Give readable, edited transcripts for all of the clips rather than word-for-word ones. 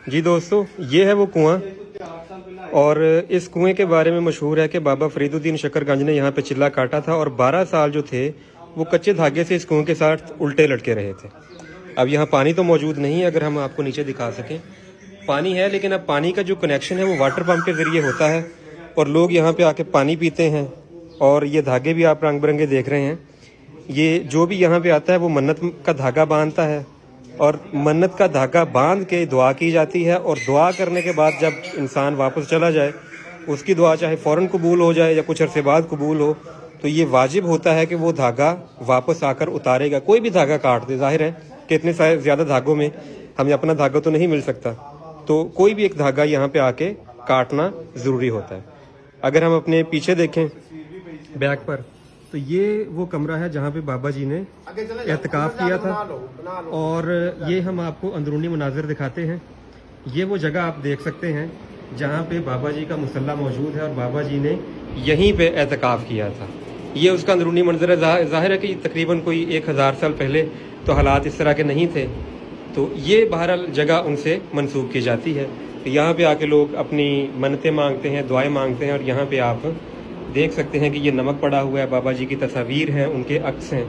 जी दोस्तों, ये है वो कुआं और इस कुएं के बारे में मशहूर है कि बाबा फरीदुद्दीन शकरगंज ने यहाँ पे चिल्ला काटा था और 12 साल जो थे वो कच्चे धागे से इस कुएं के साथ उल्टे लटके रहे थे। अब यहाँ पानी तो मौजूद नहीं है, अगर हम आपको नीचे दिखा सकें पानी है, लेकिन अब पानी का जो कनेक्शन है वो वाटर पंप के ज़रिए होता है और लोग यहाँ पे आके पानी पीते हैं। और ये धागे भी आप रंग बिरंगे देख रहे हैं। ये जो भी यहाँ पे आता है वो मन्नत का धागा बांधता है और मन्नत का धागा बांध के दुआ की जाती है और दुआ करने के बाद जब इंसान वापस चला जाए उसकी दुआ चाहे फ़ौरन कबूल हो जाए या कुछ अरसे बाद कबूल हो, तो ये वाजिब होता है कि वो धागा वापस आकर उतारेगा। कोई भी धागा काट दे, जाहिर है कि इतने ज़्यादा धागों में हमें अपना धागा तो नहीं मिल सकता, तो कोई भी एक धागा यहाँ पे आके काटना ज़रूरी होता है। अगर हम अपने पीछे देखें बैक पर, तो ये वो कमरा है जहाँ पे बाबा जी ने एहतिकाफ किया था और ये हम आपको अंदरूनी मनाजिर दिखाते हैं। ये वो जगह आप देख सकते हैं जहाँ पे बाबा जी का मुसल्ला मौजूद है और बाबा जी ने यहीं पे एहतिकाफ किया था। ये उसका अंदरूनी मंजर है। जाहिर है कि तकरीबन कोई 1000 साल पहले तो हालात इस तरह के नहीं थे, तो ये बहरहाल जगह उनसे मंसूब की जाती है। तो यहाँ पे आके लोग अपनी मन्नतें मांगते हैं, दुआएं मांगते हैं और यहाँ पे आप देख सकते हैं कि ये नमक पड़ा हुआ है, बाबा जी की तस्वीर हैं, उनके अक्स हैं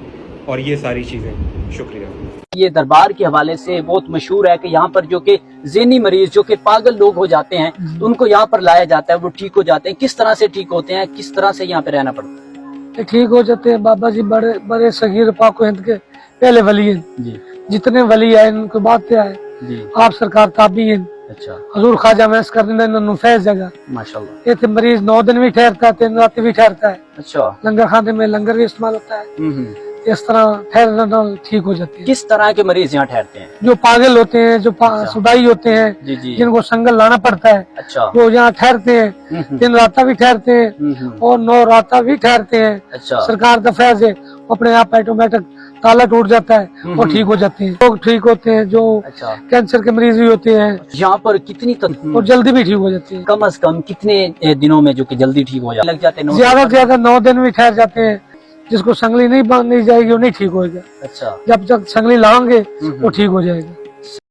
और ये सारी चीज़ें। शुक्रिया। ये दरबार के हवाले से बहुत मशहूर है कि यहाँ पर जो कि ज़हनी मरीज जो कि पागल लोग हो जाते हैं तो उनको यहाँ पर लाया जाता है, वो ठीक हो जाते हैं। किस तरह से ठीक होते हैं, किस तरह से यहाँ पे रहना पड़ता है? ठीक हो जाते हैं। बाबा जी बड़े बड़े सगीर पाको हिंद के पहले वली हैं जी। जितने वली आए उनके बाद से आए जी। आप सरकार ताबी हैं। अच्छा। हजूर ख्वाजा मैस कर फैज जगह माशाल्लाह। ये मरीज 9 दिन भी ठहरता है, 3 रात भी ठहरता है। अच्छा। लंगर खाने में लंगर भी इस्तेमाल होता है। इस तरह ठहरना ठीक हो जाती है। किस तरह के मरीज यहाँ ठहरते हैं? जो पागल होते हैं, जो सुदाई होते हैं जी जी। जिनको संगल लाना पड़ता है, अच्छा, वो यहाँ ठहरते हैं। 3 रात भी ठहरते हैं और 9 रात भी ठहरते हैं। अच्छा। सरकार का फैज है, अपने आप ऑटोमेटिक ताला टूट जाता है और ठीक हो जाते हैं। लोग ठीक होते हैं जो कैंसर के मरीज भी होते हैं। यहाँ पर कितनी और जल्दी भी ठीक हो जाते हैं। कम से कम कितने दिनों में जो कि जल्दी ठीक हो जाए? लग जाते हैं ज्यादा से ज्यादा 9 दिन भी ठहर जाते हैं। जिसको संगली नहीं बांधनी जाएगी वो नहीं ठीक होगा। अच्छा। जब तक संगली लाएंगे वो ठीक हो जाएगा।